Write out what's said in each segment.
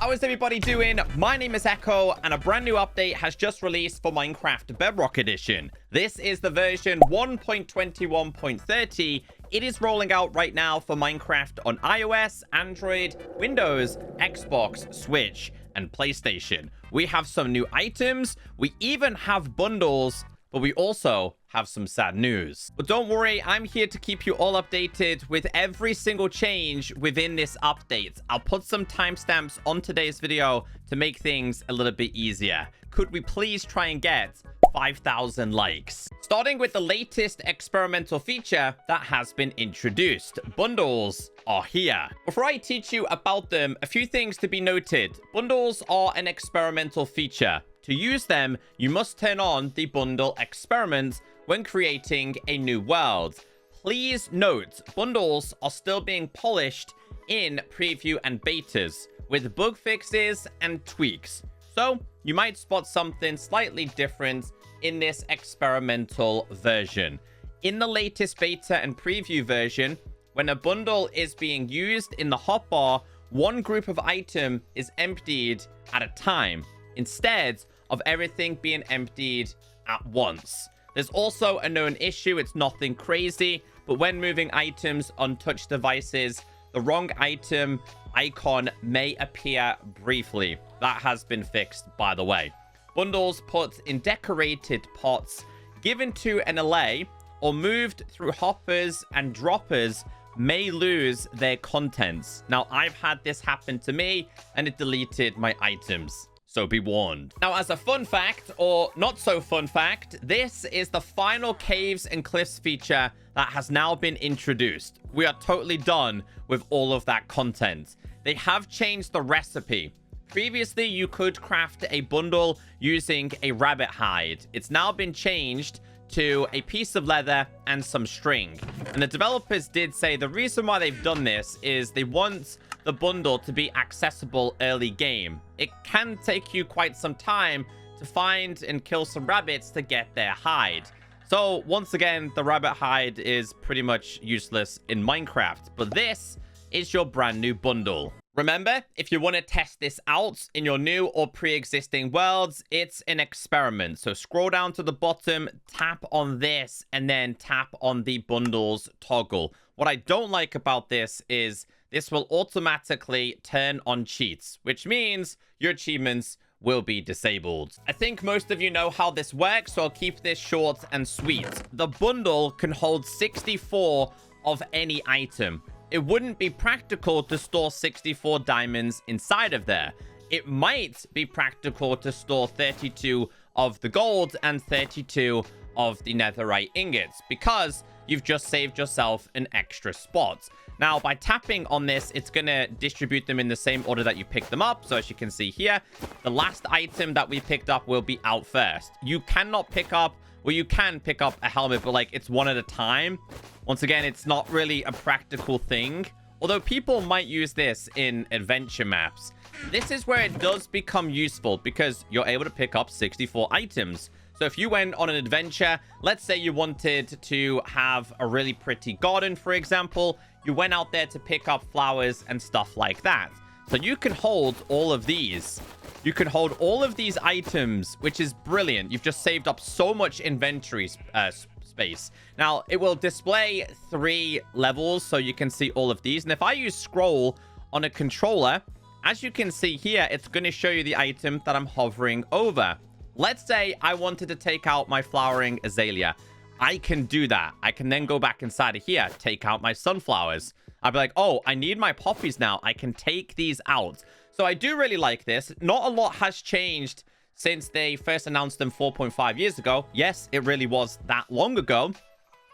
How is everybody doing? My name is Echo, and a brand new update has just released for Minecraft Bedrock Edition. This is the version 1.21.30. It is rolling out right now for Minecraft on iOS, Android, Windows, Xbox, Switch, and PlayStation. We have some new items. We even have bundles, but we also have some sad news. But don't worry, I'm here to keep you all updated with every single change within this update. I'll put some timestamps on today's video to make things a little bit easier. Could we please try and get 5,000 likes? Starting with the latest experimental feature that has been introduced. Bundles are here. Before I teach you about them, a few things to be noted. Bundles are an experimental feature. To use them, you must turn on the bundle experiment when creating a new world. Please note, bundles are still being polished in preview and betas with bug fixes and tweaks. So you might spot something slightly different in this experimental version. In the latest beta and preview version, when a bundle is being used in the hotbar, one group of item is emptied at a time, instead of everything being emptied at once. There's also a known issue. It's nothing crazy, but when moving items on touch devices, the wrong item icon may appear briefly. That has been fixed, by the way. Bundles put in decorated pots given to an LA or moved through hoppers and droppers may lose their contents. Now, I've had this happen to me and it deleted my items. So be warned. Now, as a fun fact, or not so fun fact, this is the final caves and cliffs feature that has now been introduced. We are totally done with all of that content. They have changed the recipe. Previously, you could craft a bundle using a rabbit hide. It's now been changed to a piece of leather and some string. And the developers did say the reason why they've done this is they want the bundle to be accessible early game. It can take you quite some time to find and kill some rabbits to get their hide. So once again, the rabbit hide is pretty much useless in Minecraft, but this is your brand new bundle. Remember, if you want to test this out in your new or pre-existing worlds, it's an experiment. So scroll down to the bottom, tap on this, and then tap on the bundles toggle. What I don't like about this is this will automatically turn on cheats, which means your achievements will be disabled. I think most of you know how this works, so I'll keep this short and sweet. The bundle can hold 64 of any item. It wouldn't be practical to store 64 diamonds inside of there. It might be practical to store 32 of the gold and 32 of the netherite ingots because you've just saved yourself an extra spot. Now, by tapping on this, it's going to distribute them in the same order that you pick them up. So as you can see here, the last item that we picked up will be out first. You cannot pick up, well, you can pick up a helmet, but like it's one at a time. Once again, it's not really a practical thing. Although people might use this in adventure maps. This is where it does become useful because you're able to pick up 64 items. So if you went on an adventure, let's say you wanted to have a really pretty garden, for example, you went out there to pick up flowers and stuff like that. So you can hold all of these. You can hold all of these items, which is brilliant. You've just saved up so much inventory space. Now, it will display 3 levels, so you can see all of these. And if I use scroll on a controller, as you can see here, it's going to show you the item that I'm hovering over. Let's say I wanted to take out my flowering azalea. I can do that. I can then go back inside of here, take out my sunflowers. I'd be like, oh, I need my poppies now. I can take these out. So I do really like this. Not a lot has changed since they first announced them 4.5 years ago. Yes, it really was that long ago.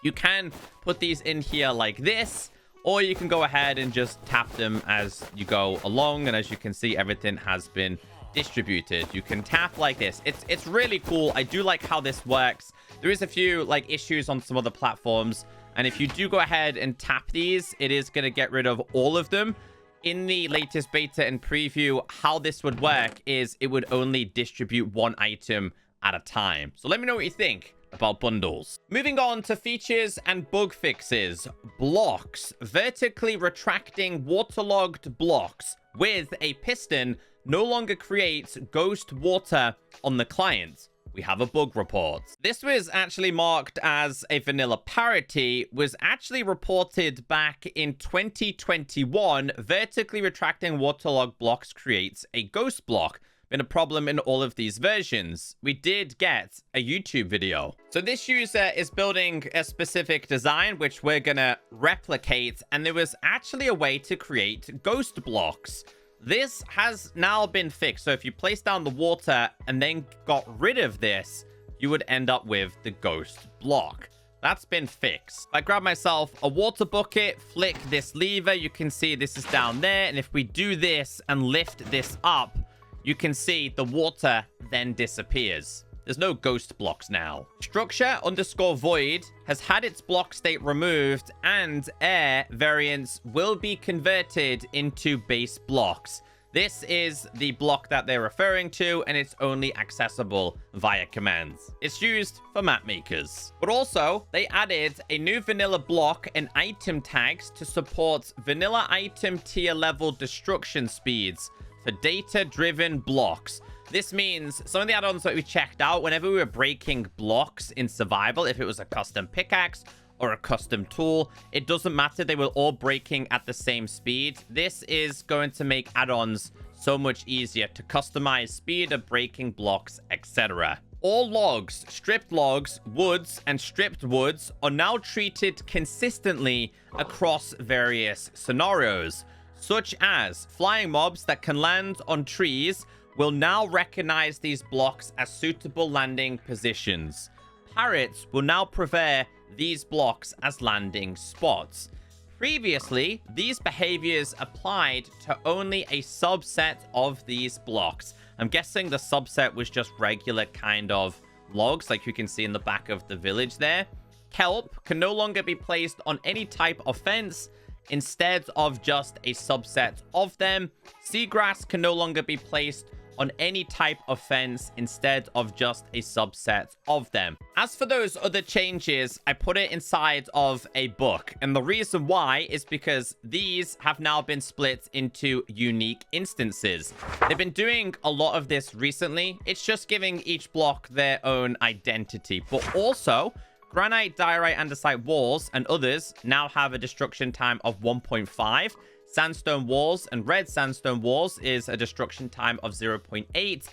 You can put these in here like this, or you can go ahead and just tap them as you go along. And as you can see, everything has been distributed. You can tap like this. It's really cool. I do like how this works. There is a few like issues on some other platforms, and if you do go ahead and tap these, it is going to get rid of all of them. In the latest beta and preview, how this would work is it would only distribute one item at a time. So let me know what you think. about bundles. Moving on to features and bug fixes. Blocks. Vertically retracting waterlogged blocks with a piston no longer creates ghost water on the client. We have a bug report. This was actually marked as a vanilla parity, was actually reported back in 2021. Vertically retracting waterlogged blocks creates a ghost block. Been a problem in all of these versions. We did get a YouTube video. So this user is building a specific design, which we're gonna replicate, and there was actually a way to create ghost blocks. This has now been fixed. So if you place down the water and then got rid of this, you would end up with the ghost block. That's been fixed. I grab myself a water bucket, flick this lever. You can see this is down there. And if we do this and lift this up, you can see the water then disappears. There's no ghost blocks now. Structure_void has had its block state removed, and air variants will be converted into base blocks. This is the block that they're referring to, and it's only accessible via commands. It's used for map makers. But also, they added a new vanilla block and item tags to support vanilla item tier level destruction speeds for data-driven blocks. This means some of the add-ons that we checked out, whenever we were breaking blocks in survival, if it was a custom pickaxe or a custom tool, it doesn't matter. They were all breaking at the same speed. This is going to make add-ons so much easier to customize speed of breaking blocks, etc. All logs, stripped logs, woods, and stripped woods are now treated consistently across various scenarios, such as flying mobs that can land on trees will now recognize these blocks as suitable landing positions. Parrots will now prefer these blocks as landing spots. Previously, these behaviors applied to only a subset of these blocks. I'm guessing the subset was just regular kind of logs, like you can see in the back of the village there. Kelp can no longer be placed on any type of fence instead of just a subset of them. Seagrass can no longer be placed on any type of fence instead of just a subset of them. As for those other changes, I put it inside of a book. And the reason why is because these have now been split into unique instances. They've been doing a lot of this recently. It's just giving each block their own identity. But also, granite, diorite, andesite walls and others now have a destruction time of 1.5. Sandstone walls and red sandstone walls is a destruction time of 0.8.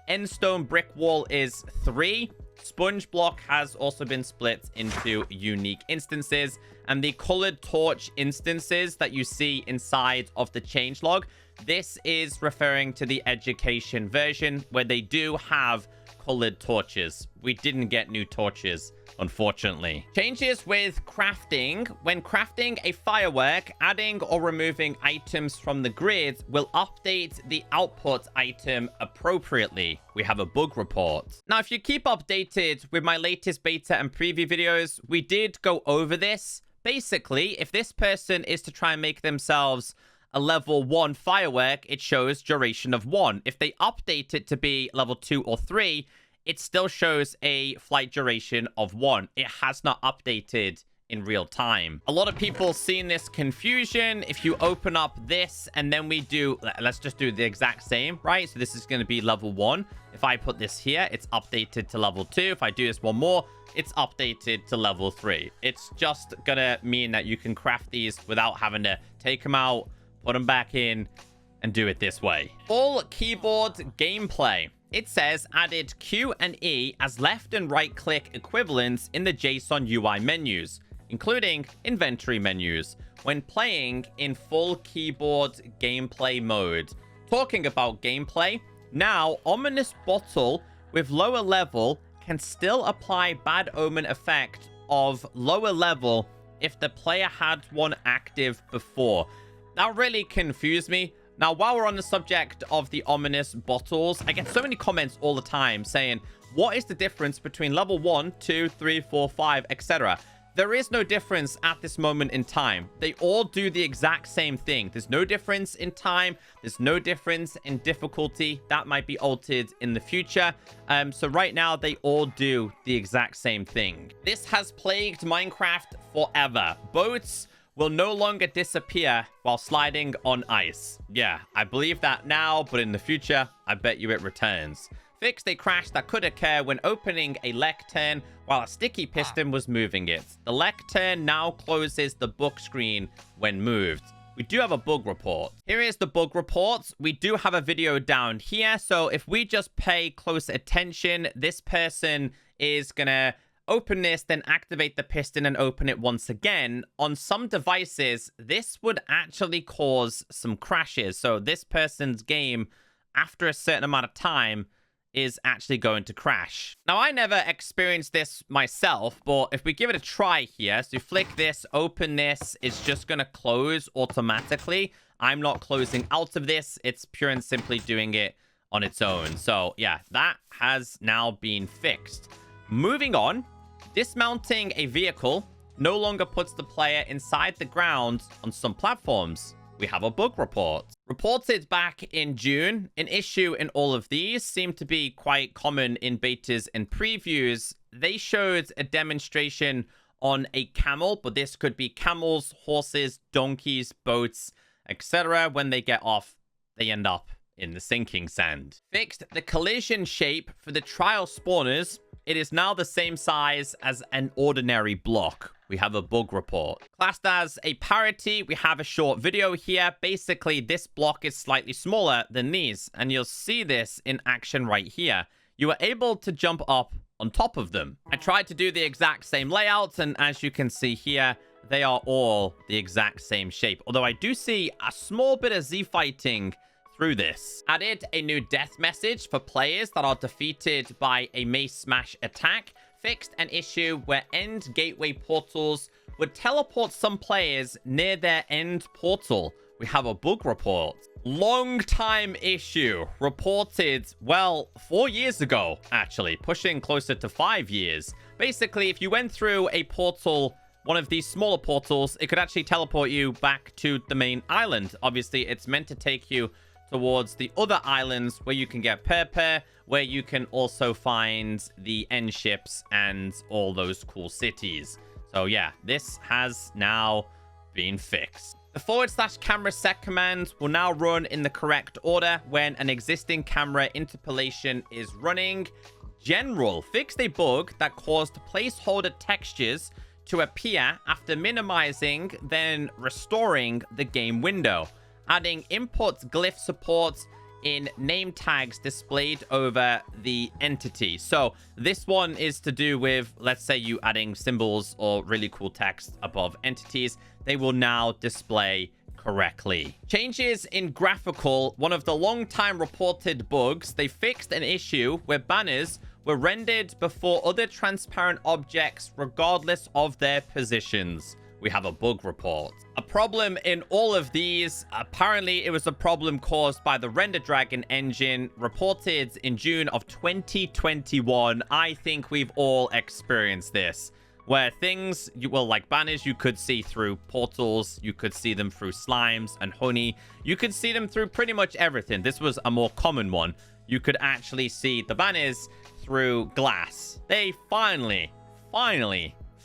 Endstone brick wall is 3. Sponge block has also been split into unique instances. And the colored torch instances that you see inside of the changelog, this is referring to the education version where they do have colored torches. We didn't get new torches, unfortunately. Changes with crafting. When crafting a firework, adding or removing items from the grid will update the output item appropriately. We have a bug report. Now, if you keep updated with my latest beta and preview videos, we did go over this. Basically, if this person is to try and make themselves a level 1 firework, it shows duration of 1. If they update it to be level 2 or 3, it still shows a flight duration of 1. It has not updated in real time. A lot of people seen this confusion. If you open up this and then we do, let's just do the exact same, right? So this is going to be level 1. If I put this here, it's updated to level 2. If I do this one more, it's updated to level 3. It's just going to mean that you can craft these without having to take them out, put them back in, and do it this way. Full keyboard gameplay. It says added Q and E as left and right click equivalents in the JSON UI menus, including inventory menus, when playing in full keyboard gameplay mode. Talking about gameplay, now Ominous Bottle with lower level can still apply bad omen effect of lower level if the player had one active before. That really confused me. Now, while we're on the subject of the ominous bottles, I get so many comments all the time saying, what is the difference between level 1, 2, 3, 4, 5, etc.? There is no difference at this moment in time. They all do the exact same thing. There's no difference in time. There's no difference in difficulty. That might be altered in the future. So right now, they all do the exact same thing. This has plagued Minecraft forever. Boats will no longer disappear while sliding on ice. Yeah, I believe that now, but in the future, I bet you it returns. Fixed a crash that could occur when opening a lectern while a sticky piston was moving it. The lectern now closes the book screen when moved. We do have a bug report. Here is the bug report. We do have a video down here. So if we just pay close attention, this person is gonna open this, then activate the piston and open it once again. On some devices, this would actually cause some crashes. So this person's game, after a certain amount of time, is actually going to crash. Now, I never experienced this myself, but if we give it a try here, so flick this, open this, it's just gonna close automatically. I'm not closing out of this. It's pure and simply doing it on its own. So yeah, that has now been fixed. Moving on, dismounting a vehicle no longer puts the player inside the ground on some platforms. We have a bug report. Reported back in June, an issue in all of these seemed to be quite common in betas and previews. They showed a demonstration on a camel, but this could be camels, horses, donkeys, boats, etc. When they get off, they end up in the sinking sand. Fixed the collision shape for the trial spawners. It is now the same size as an ordinary block. We have a bug report. Classed as a parity, we have a short video here. Basically, this block is slightly smaller than these, and you'll see this in action right here. You are able to jump up on top of them. I tried to do the exact same layout, and as you can see here, they are all the exact same shape. Although I do see a small bit of Z-fighting through this. Added a new death message for players that are defeated by a mace smash attack. Fixed an issue where end gateway portals would teleport some players near their end portal. We have a bug report. Long time issue reported, well, 4 years ago, actually, pushing closer to 5 years. Basically, if you went through a portal, one of these smaller portals, it could actually teleport you back to the main island. Obviously, it's meant to take you towards the other islands where you can get purple, where you can also find the end ships and all those cool cities. So yeah, this has now been fixed. The /camera set command will now run in the correct order when an existing camera interpolation is running. General fixed a bug that caused placeholder textures to appear after minimizing, then restoring the game window. Adding input glyph support in name tags displayed over the entity. So this one is to do with, let's say you adding symbols or really cool text above entities. They will now display correctly. Changes in Graphical, one of the long time reported bugs. They fixed an issue where banners were rendered before other transparent objects regardless of their positions. We have a bug report. A problem in all of these, apparently it was a problem caused by the Render Dragon engine, reported in June of 2021. I think we've all experienced this, where things, like banners, you could see through portals, you could see them through slimes and honey, you could see them through pretty much everything. This was a more common one. You could actually see the banners through glass. They finally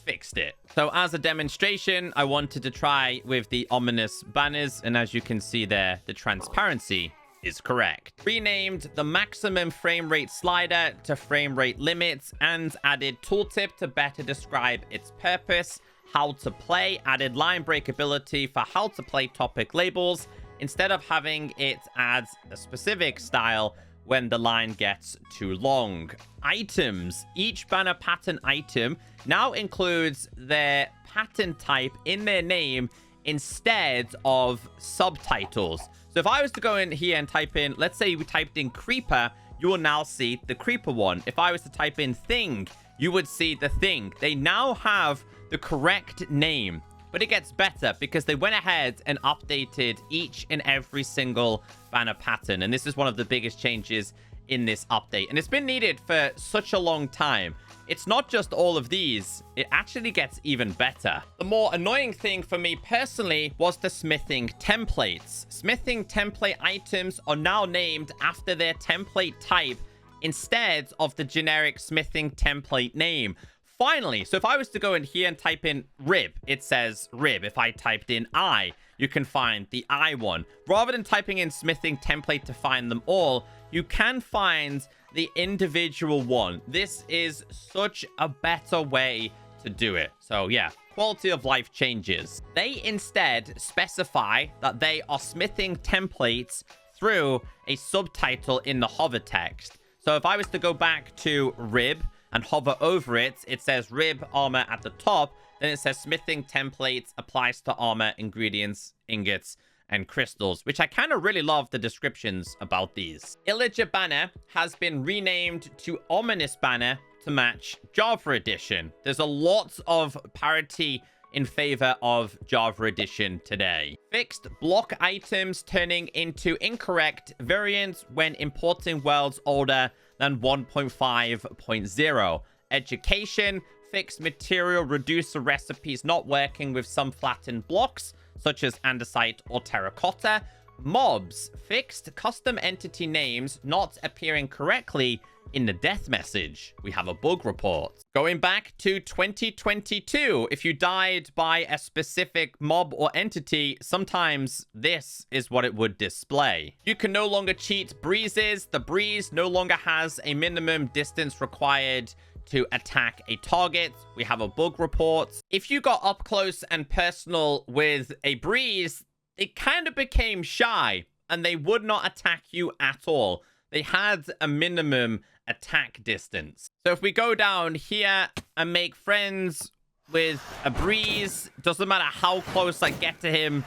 fixed it. So as a demonstration, I wanted to try with the ominous banners, and as you can see there, the transparency is correct. Renamed the maximum frame rate slider to frame rate limits, and added tooltip to better describe its purpose. How to play, added line break ability for how to play topic labels instead of having it add a specific style when the line gets too long. Items. Each banner pattern item now includes their pattern type in their name instead of subtitles. So if I was to go in here and type in, let's say we typed in creeper, you will now see the creeper one. If I was to type in thing, you would see the thing. They now have the correct name. But it gets better because they went ahead and updated each and every single banner pattern. And this is one of the biggest changes in this update. And it's been needed for such a long time. it's not just all of these, it actually gets even better. The more annoying thing for me personally was the smithing templates. Smithing template items are now named after their template type instead of the generic smithing template name. Finally, so if I was to go in here and type in rib, it says rib. If I typed in eye, you can find the eye one. Rather than typing in smithing template to find them all, you can find the individual one. This is such a better way to do it. So yeah, quality of life changes. They instead specify that they are smithing templates through a subtitle in the hover text. So if I was to go back to rib and hover over it, it says rib armor at the top. Then it says smithing templates applies to armor, ingredients, ingots, and crystals, which I kind of really love the descriptions about these. Illager banner has been renamed to Ominous banner to match Java edition. There's a lot of parity in favor of Java edition today. Fixed block items turning into incorrect variants when importing worlds older than 1.5.0. Education, fixed material reducer recipes not working with some flattened blocks, such as andesite or terracotta. Mobs, fixed custom entity names not appearing correctly in the death message. We have a bug report. Going back to 2022, if you died by a specific mob or entity, sometimes this is what it would display. You can no longer cheat breezes. The breeze no longer has a minimum distance required to attack a target. We have a bug report. If you got up close and personal with a breeze, it kind of became shy and they would not attack you at all. They had a minimum attack distance. So if we go down here and make friends with a breeze, doesn't matter how close I get to him,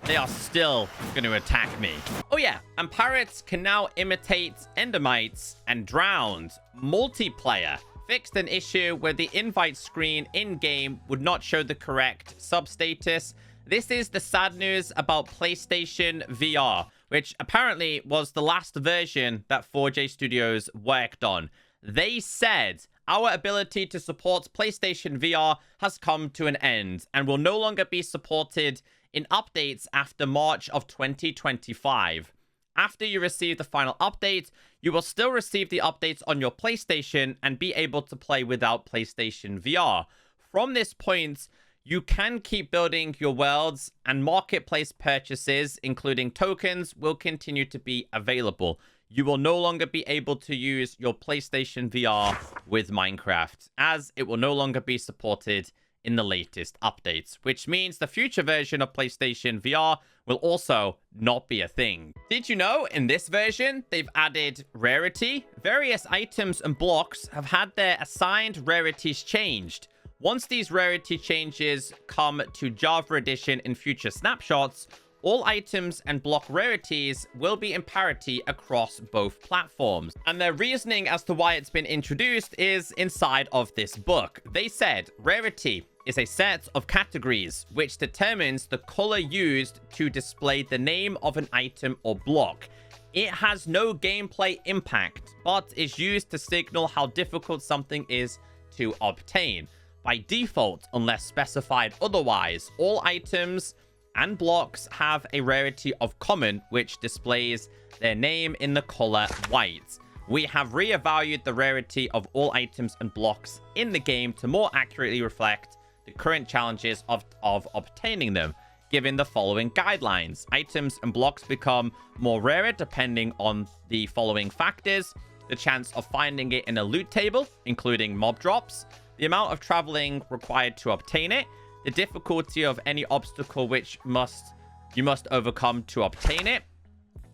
they are still going to attack me. Oh yeah, and parrots can now imitate endermites and drowned. Multiplayer fixed an issue where the invite screen in-game would not show the correct sub-status. This is the sad news about PlayStation VR, which apparently was the last version that 4J Studios worked on. They said, our ability to support PlayStation VR has come to an end and will no longer be supported in updates after March of 2025. After you receive the final update, you will still receive the updates on your PlayStation and be able to play without PlayStation VR. From this point, you can keep building your worlds, and marketplace purchases, including tokens, will continue to be available. You will no longer be able to use your PlayStation VR with Minecraft, as it will no longer be supported in the latest updates, which means the future version of PlayStation VR will also not be a thing. Did you know in this version, they've added Rarity? Various items and blocks have had their assigned rarities changed. Once these rarity changes come to Java Edition in future snapshots, all items and block rarities will be in parity across both platforms. And their reasoning as to why it's been introduced is inside of this book. They said, Rarity is a set of categories which determines the color used to display the name of an item or block. It has no gameplay impact, but is used to signal how difficult something is to obtain. By default, unless specified otherwise, all items and blocks have a rarity of common, which displays their name in the color white. We have reevaluated the rarity of all items and blocks in the game to more accurately reflect the current challenges of obtaining them, given the following guidelines. Items and blocks become more rare depending on the following factors: the chance of finding it in a loot table, including mob drops, the amount of traveling required to obtain it, the difficulty of any obstacle which you must overcome to obtain it,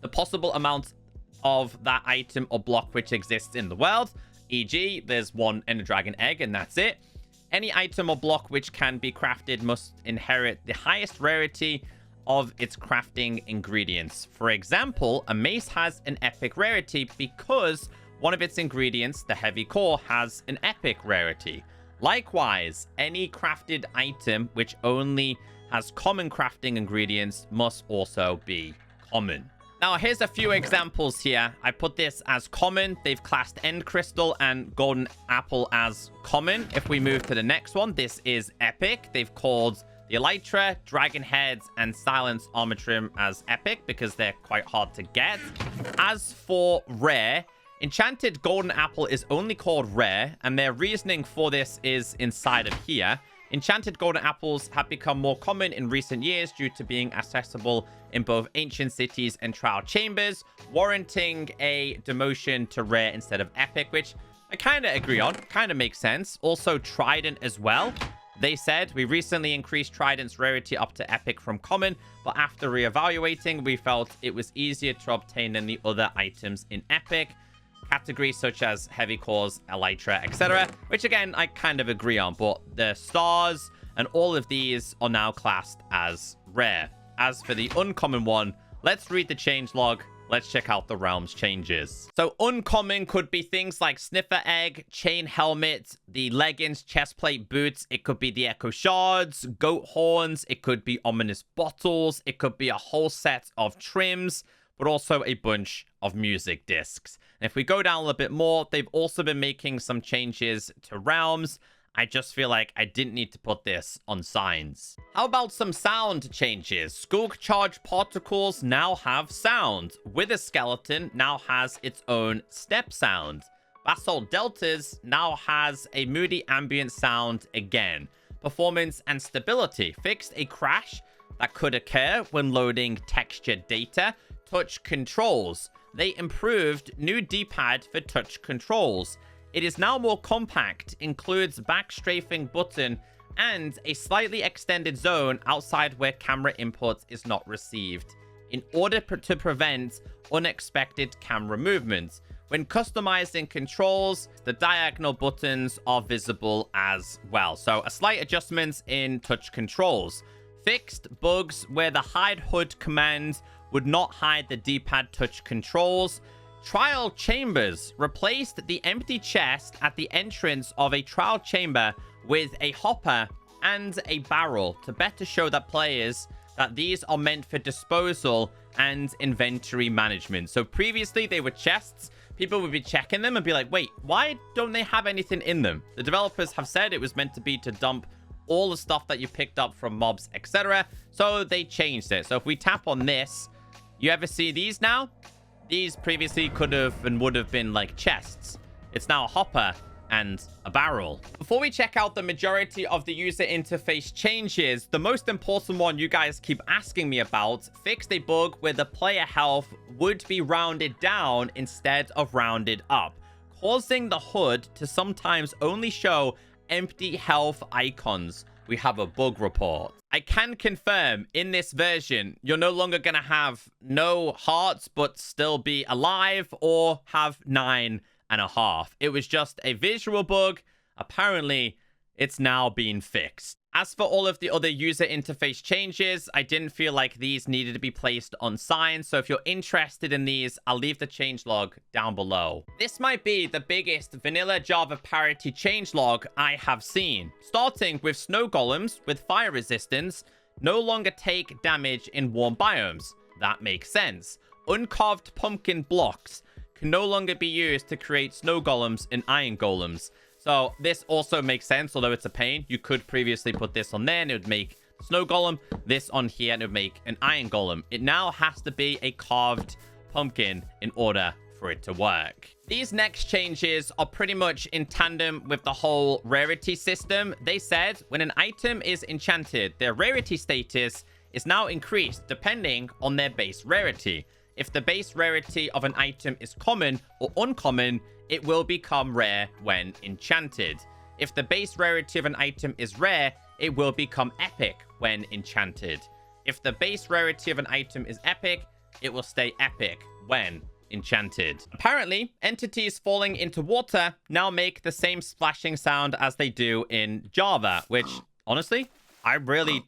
the possible amount of that item or block which exists in the world, e.g. there's one Ender Dragon egg and that's it. Any item or block which can be crafted must inherit the highest rarity of its crafting ingredients. For example, a mace has an epic rarity because one of its ingredients, the heavy core, has an epic rarity. Likewise, any crafted item which only has common crafting ingredients must also be common. Now, here's a few examples here. I put this as common. They've classed End Crystal and Golden Apple as common. If we move to the next one, this is epic. They've called the Elytra, Dragon Heads, and Silence Armatrim as epic because they're quite hard to get. As for rare, Enchanted Golden Apple is only called rare, and their reasoning for this is inside of here. Enchanted Golden Apples have become more common in recent years due to being accessible in both ancient cities and trial chambers, warranting a demotion to rare instead of epic, which I kind of agree on. Kind of makes sense. Also, Trident as well. They said, we recently increased Trident's rarity up to epic from common, but after reevaluating, we felt it was easier to obtain than the other items in epic. Categories such as heavy cores, elytra, etc., which again I kind of agree on, but the stars and all of these are now classed as rare. As for the uncommon one, let's read the changelog. Let's check out the realm's changes. So uncommon could be things like sniffer egg, chain helmet, the leggings, chestplate, boots. It could be the echo shards, goat horns. It could be ominous bottles. It could be a whole set of trims, but also a bunch of music discs. And if we go down a little bit more, they've also been making some changes to realms. I just feel like I didn't need to put this on signs. How about some sound changes? Skulk Charge Particles now have sound. Wither Skeleton now has its own step sound. Basalt Deltas now has a moody ambient sound again. Performance and Stability fixed a crash that could occur when loading texture data. Touch controls. They improved new D-pad for touch controls. It is now more compact, includes back strafing button, and a slightly extended zone outside where camera input is not received, in order to prevent unexpected camera movements. When customizing controls, the diagonal buttons are visible as well. So a slight adjustment in touch controls. Fixed bugs where the hide HUD command would not hide the D-pad touch controls. Trial chambers replaced the empty chest at the entrance of a trial chamber with a hopper and a barrel to better show that players that these are meant for disposal and inventory management. So previously they were chests. People would be checking them and be like, wait, why don't they have anything in them? The developers have said it was meant to be to dump all the stuff that you picked up from mobs, etc. So they changed it. So if we tap on this, you ever see these now? These previously could have and would have been like chests. It's now a hopper and a barrel. Before we check out the majority of the user interface changes, the most important one you guys keep asking me about fixed a bug where the player health would be rounded down instead of rounded up, causing the HUD to sometimes only show empty health icons. We have a bug report. I can confirm in this version, you're no longer going to have no hearts, but still be alive or have 9.5. It was just a visual bug. Apparently, it's now been fixed. As for all of the other user interface changes, I didn't feel like these needed to be placed on signs. So if you're interested in these, I'll leave the changelog down below. This might be the biggest vanilla Java parity changelog I have seen. Starting with snow golems with fire resistance, no longer take damage in warm biomes. That makes sense. Uncarved pumpkin blocks can no longer be used to create snow golems and iron golems. So this also makes sense, although it's a pain. You could previously put this on there and it would make snow golem, this on here and it would make an iron golem. It now has to be a carved pumpkin in order for it to work. These next changes are pretty much in tandem with the whole rarity system. They said when an item is enchanted, their rarity status is now increased depending on their base rarity. If the base rarity of an item is common or uncommon, it will become rare when enchanted. If the base rarity of an item is rare, it will become epic when enchanted. If the base rarity of an item is epic, it will stay epic when enchanted. Apparently, entities falling into water now make the same splashing sound as they do in Java, which, honestly, I really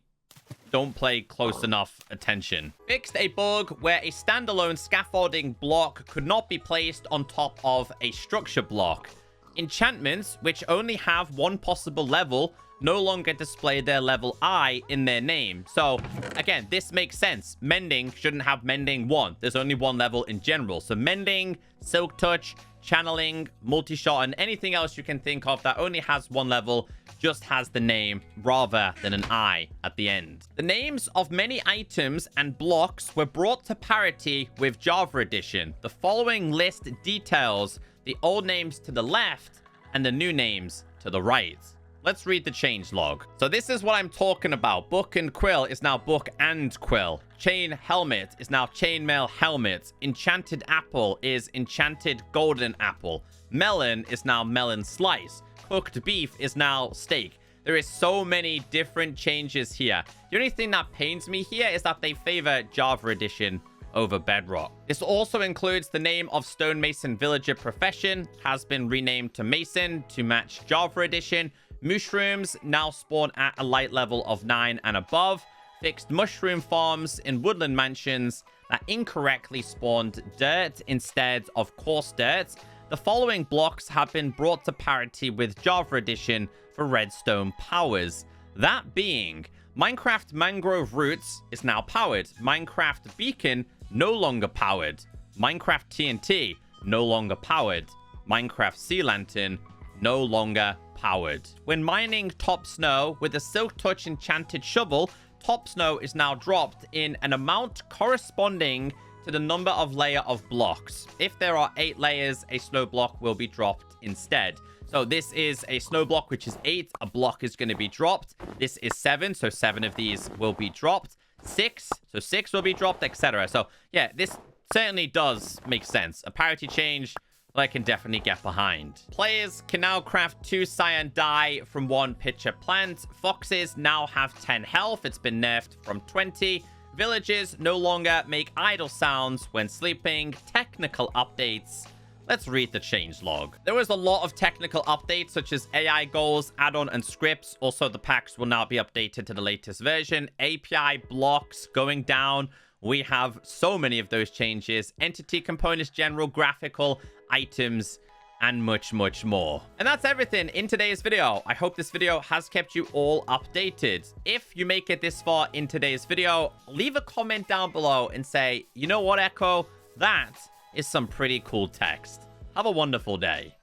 don't pay close enough attention. Fixed a bug where a standalone scaffolding block could not be placed on top of a structure block. Enchantments, which only have one possible level, no longer display their level I in their name. So again, this makes sense. Mending shouldn't have Mending 1. There's only one level in general. So Mending, Silk Touch, Channeling, Multi-Shot, and anything else you can think of that only has one level just has the name rather than an I at the end. The names of many items and blocks were brought to parity with Java Edition. The following list details the old names to the left and the new names to the right. Let's read the change log. So this is what I'm talking about. Book and Quill is now Book and Quill. Chain Helmet is now Chainmail Helmet. Enchanted Apple is Enchanted Golden Apple. Melon is now Melon Slice. Cooked Beef is now Steak. There is so many different changes here. The only thing that pains me here is that they favor Java Edition over Bedrock. This also includes the name of Stonemason Villager Profession has been renamed to Mason to match Java Edition. Mushrooms now spawn at a light level of 9 and above. Fixed mushroom farms in woodland mansions that incorrectly spawned dirt instead of coarse dirt. The following blocks have been brought to parity with Java Edition for redstone powers. That being, Minecraft Mangrove Roots is now powered. Minecraft Beacon no longer powered. Minecraft TNT no longer powered. Minecraft Sea Lantern no longer powered. When mining Top Snow with a Silk Touch enchanted shovel, Top Snow is now dropped in an amount corresponding to the number of layer of blocks. If there are 8 layers, a snow block will be dropped instead. So this is a snow block, which is 8. A block is going to be dropped. This is 7, so 7 of these will be dropped. 6, so 6 will be dropped, etc. So yeah, this certainly does make sense. A parity change that I can definitely get behind. Players can now craft 2 cyan dye from 1 pitcher plant. Foxes now have 10 health. It's been nerfed from 20. Villagers no longer make idle sounds when sleeping. Technical updates. Let's read the change log. There was a lot of technical updates such as AI goals, add-on and scripts. Also, the packs will now be updated to the latest version. API blocks going down. We have so many of those changes. Entity components, general, graphical, items, and much, much more. And that's everything in today's video. I hope this video has kept you all updated. If you make it this far in today's video, leave a comment down below and say, you know what, Echo? That is some pretty cool text. Have a wonderful day.